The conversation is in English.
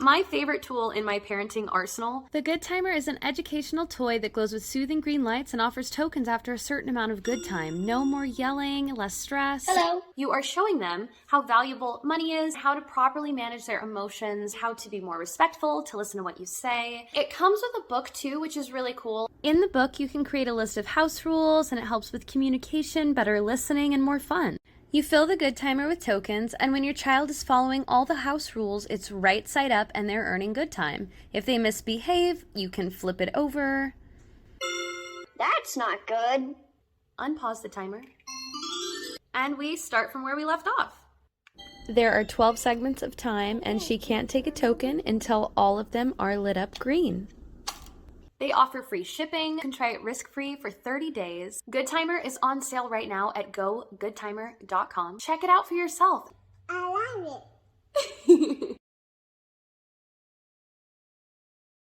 My favorite tool in my parenting arsenal. The Goodtimer is an educational toy that glows with soothing green lights and offers tokens after a certain amount of good time. No more yelling, less stress. Hello. You are showing them how valuable money is, how to properly manage their emotions, how to be more respectful, to listen to what you say. It comes with a book too, which is really cool. In the book, you can create a list of house rules, and it helps with communication, better listening, and more fun. You fill the Goodtimer with tokens, and when your child is following all the house rules, it's right side up and they're earning good time. If they misbehave, you can flip it over. That's not good. Unpause the timer. And we start from where we left off. There are 12 segments of time, and she can't take a token until all of them are lit up green. They offer free shipping. You can try it risk-free for 30 days. Goodtimer is on sale right now at gogoodtimer.com. Check it out for yourself. I love it.